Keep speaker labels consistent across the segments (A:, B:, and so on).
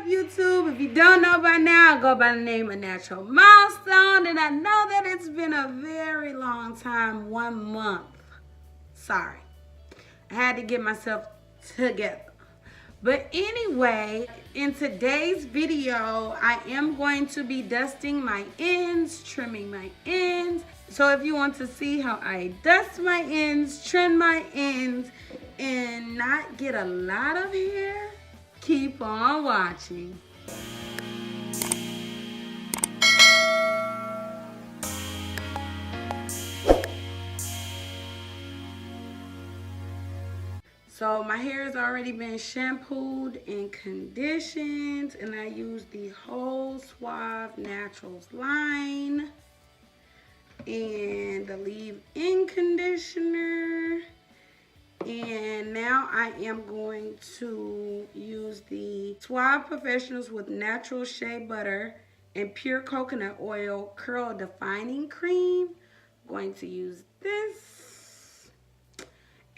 A: YouTube? If you don't know by now, I go by the name of Natural Milestone, and I know that it's been a very long time, 1 month. Sorry, I had to get myself together. But anyway, in today's video, I am going to be dusting my ends, trimming my ends. So if you want to see how I dust my ends, trim my ends, and not get a lot of hair, keep on watching. So my hair has already been shampooed and conditioned, and I use the Whole Suave Naturals line and the leave-in conditioner. And now I am going to use the Suave Professionals with Natural Shea Butter and Pure Coconut Oil Curl Defining Cream. I'm going to use this.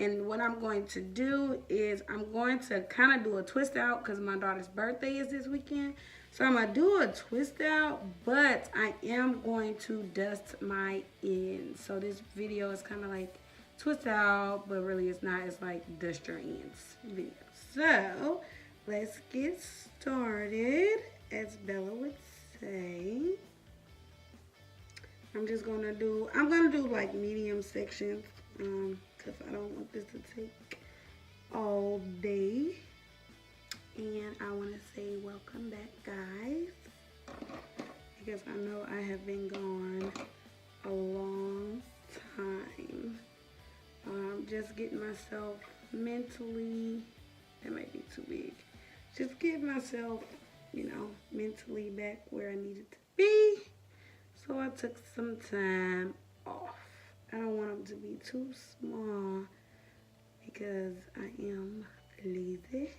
A: And what I'm going to do is I'm going to kind of do a twist out because my daughter's birthday is this weekend. So I'm going to do a twist out, but I am going to dust my ends. So this video is kind of like twist out, but really it's not. It's like dust your ends video. So let's get started, as Bella would say. I'm going to do like medium sections, because I don't want this to take all day. And I want to say welcome back, guys, because I know I have been gone a long time. Just getting myself mentally, that might be too big, just getting myself, mentally back where I needed to be. So I took some time off. I don't want them to be too small because I am lazy.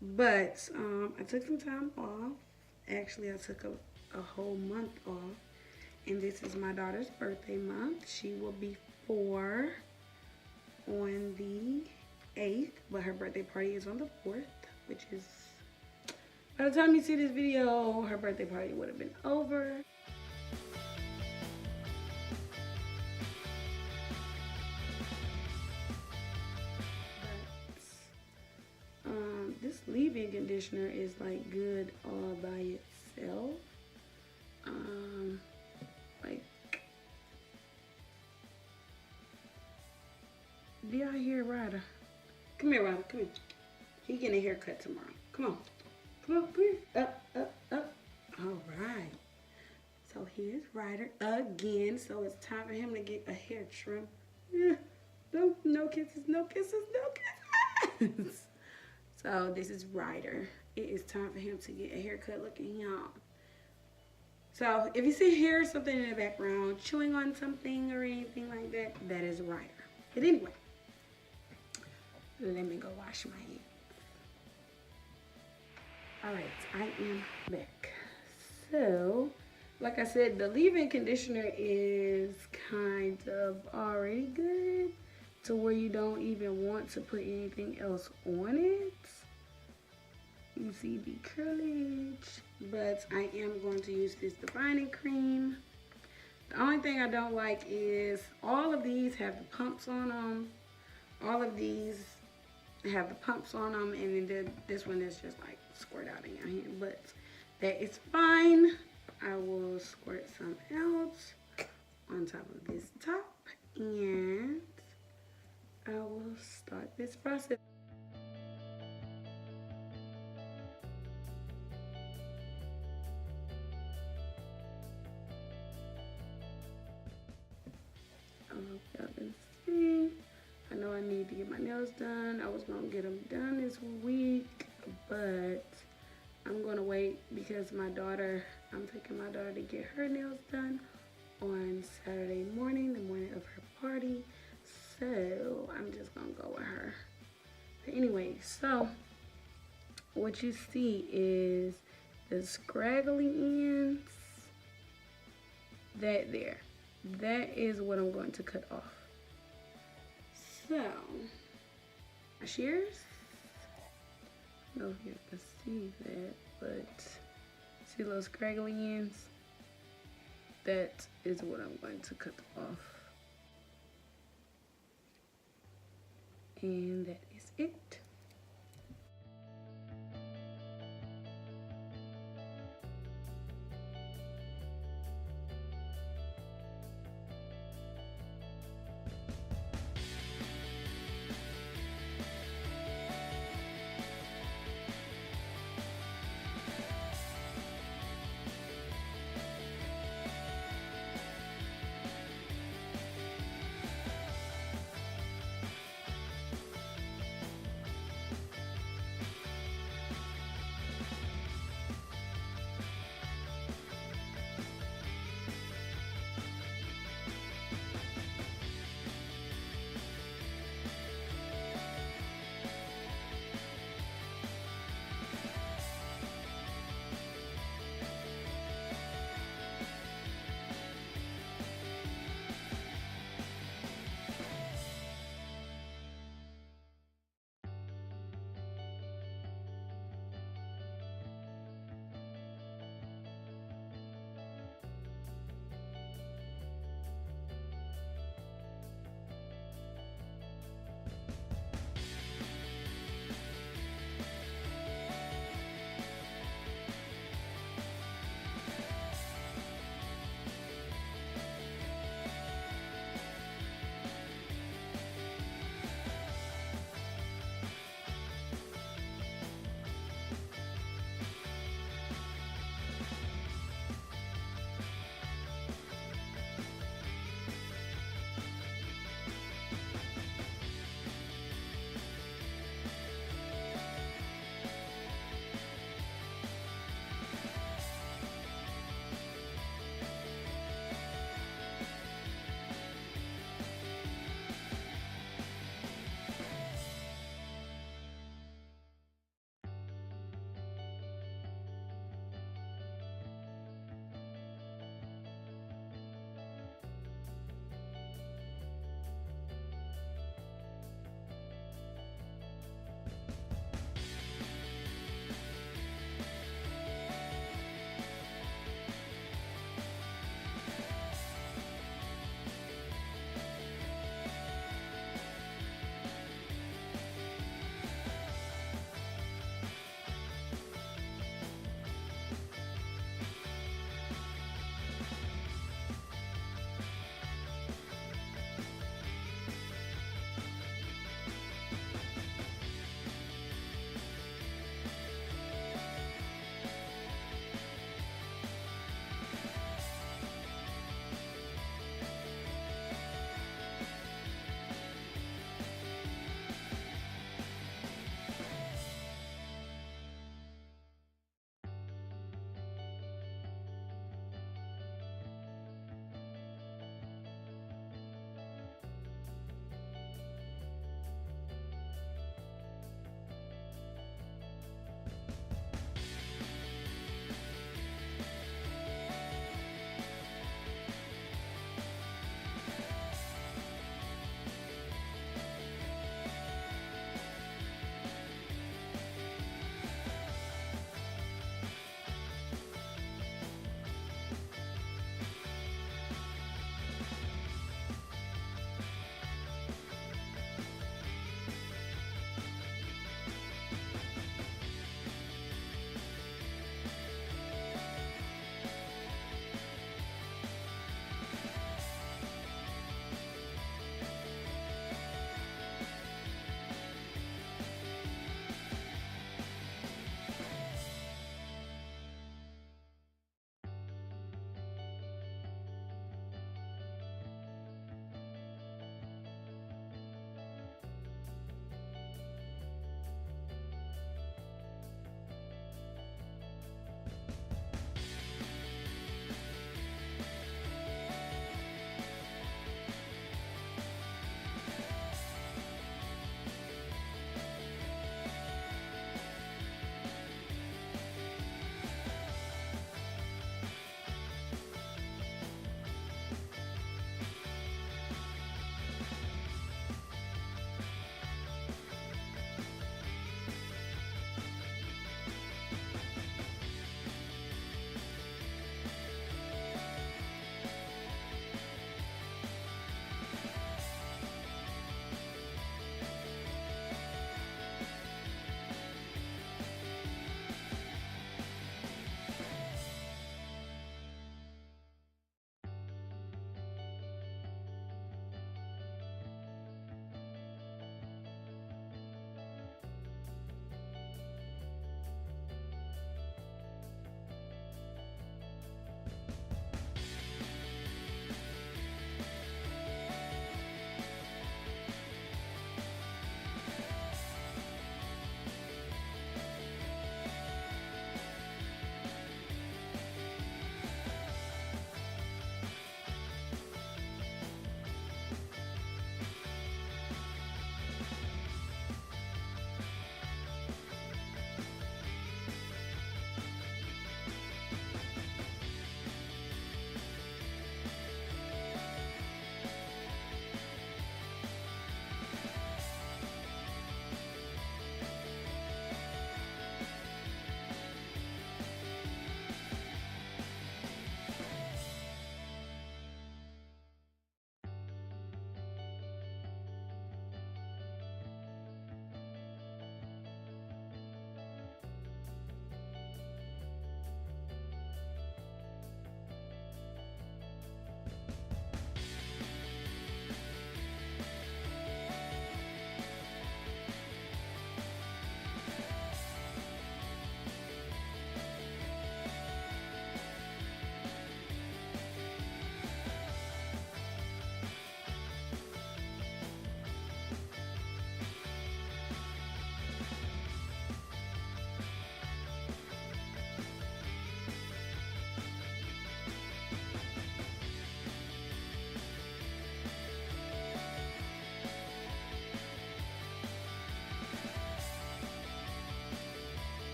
A: But I took some time off. Actually, I took a whole month off. And this is my daughter's birthday month. She will be 4 on the 8th, but her birthday party is on the 4th, which is, by the time you see this video, her birthday party would have been over. This leave-in conditioner is like good all by itself. Do y'all hear Ryder? Come here, Ryder, come here. He getting a haircut tomorrow. Come on, come here. Up. All right. So here's Ryder again. So it's time for him to get a hair trim. Yeah. No kisses. So this is Ryder. It is time for him to get a haircut looking young. So if you see hair or something in the background, chewing on something or anything like that, that is Ryder. But anyway, let me go wash my hands. Alright, I am back. So, like I said, the leave-in conditioner is kind of already good to where you don't even want to put anything else on it. You see the curlage, but I am going to use this defining cream. The only thing I don't like is all of these have the pumps on them. All of these have the pumps on them, and then this one is just like squirt out in your hand, but that is fine. I will squirt some out on top of this top, and I will start this process. I don't know if y'all can see. I know I need to get my nails done. I was going to get them done this week, but I'm going to wait because I'm taking my daughter to get her nails done on Saturday morning, the morning of her party. So I'm just going to go with her. But anyway, so what you see is the scraggly ends. That there. That is what I'm going to cut off. So, my shears. know if you can see that, but see those scraggly ends? That is what I'm going to cut off. And that is it.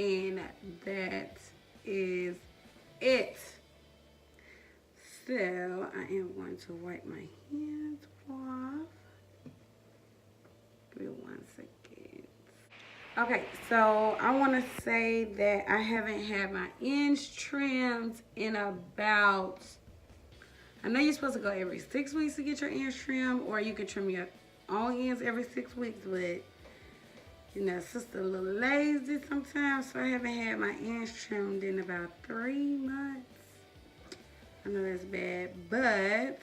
A: And that is it. So I am going to wipe my hands off. Give me 1 second. Okay, so I want to say that I haven't had my ends trimmed in about, I know you're supposed to go every 6 weeks to get your ends trimmed, or you can trim your own ends every 6 weeks, but you know, sister a little lazy sometimes, so I haven't had my ends trimmed in about 3 months. I know that's bad, but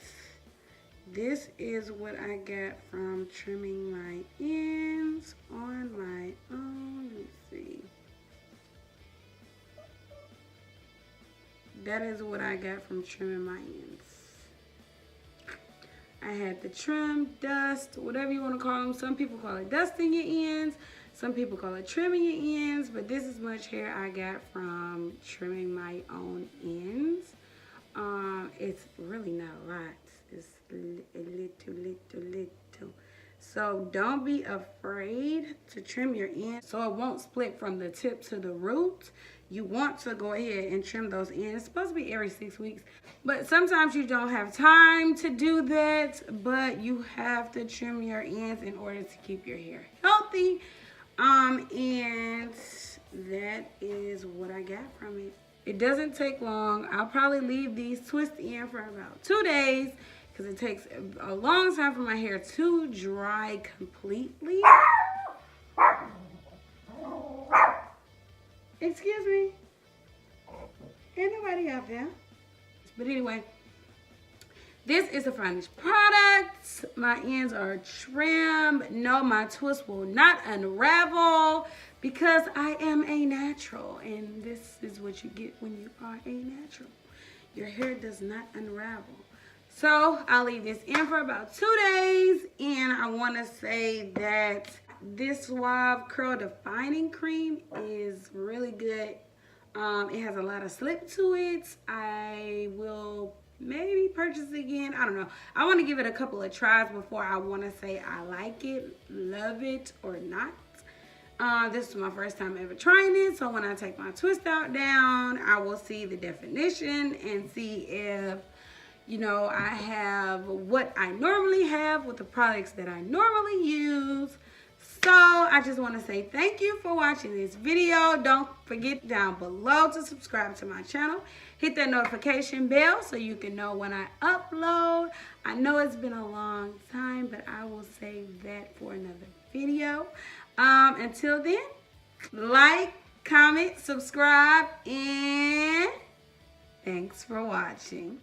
A: this is what I got from trimming my ends on my own. Let's see. That is what I got from trimming my ends. I had the trim, dust, whatever you want to call them. Some people call it dusting your ends. Some people call it trimming your ends. But this is much hair I got from trimming my own ends. It's really not a lot. It's a little. So don't be afraid to trim your ends so it won't split from the tip to the root. You want to go ahead and trim those ends. It's supposed to be every 6 weeks, but sometimes you don't have time to do that, but you have to trim your ends in order to keep your hair healthy. And that is what I got from it. It doesn't take long. I'll probably leave these twist in for about 2 days because it takes a long time for my hair to dry completely. Excuse me. Ain't nobody out there. But anyway, this is a finished product. My ends are trimmed. No, my twist will not unravel because I am a natural. And this is what you get when you are a natural. Your hair does not unravel. So I'll leave this in for about 2 days. And I want to say that this Suave Curl Defining Cream is really good. It has a lot of slip to it. I will maybe purchase it again. I don't know. I want to give it a couple of tries before I want to say I like it, love it, or not. This is my first time ever trying it. So when I take my twist out down, I will see the definition and see if, you know, I have what I normally have with the products that I normally use. So I just want to say thank you for watching this video. Don't forget down below to subscribe to my channel. Hit that notification bell so you can know when I upload. I know it's been a long time, but I will save that for another video. Until then, like, comment, subscribe, and thanks for watching.